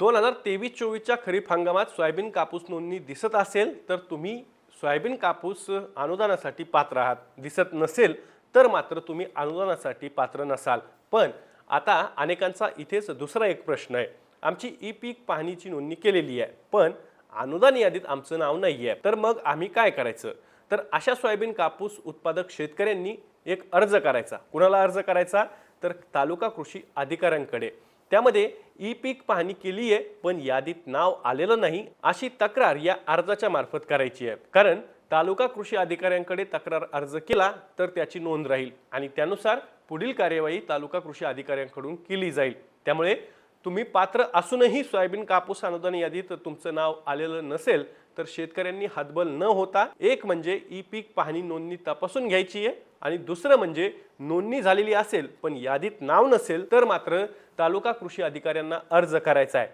2023-24च्या खरीप हंगामात सोयाबीन कापूस नोंदणी दिसत असेल तर तुम्ही सोयाबीन कापूस अनुदानासाठी पात्र आहात, दिसत नसेल तर मात्र तुम्ही अनुदानासाठी पात्र नसाल। पण आता अनेकांचा इथेच दुसरा एक प्रश्न आहे, आमची ई पीक पाहणीची नोंदणी केलेली आहे पण अनुदान यादीत आमचं नाव नाही आहे, तर मग आम्ही काय करायचं? तर अशा सोयाबीन कापूस उत्पादक शेतकऱ्यांनी एक अर्ज करायचा। कुणाला अर्ज करायचा? तर तालुका कृषी अधिकाऱ्यांकडे। त्यामध्ये ई पीक पाहणी केली आहे पण यादीत नाव आलेलं नाही अशी तक्रार या अर्जाच्या मार्फत करायची आहे। कारण तालुका कृषी अधिकाऱ्यांकडे तक्रार अर्ज केला तर त्याची नोंद राहील आणि त्यानुसार पुढील कार्यवाही तालुका कृषी अधिकाऱ्यांकडून केली जाईल। त्यामुळे तुम्ही पात्र असूनही सोयाबीन कापूस अनुदान यादीत तुमचं नाव आलेलं नसेल तर शेतकऱ्यांनी हतबल न होता एक म्हणजे ई पीक पाहणी नोंदणी तपासून घ्यायची आहे आणि दुसरं म्हणजे नोंदणी झालेली असेल पण यादीत नाव नसेल तर मात्र तालुका कृषी अधिकाऱ्यांना अर्ज करायचा आहे।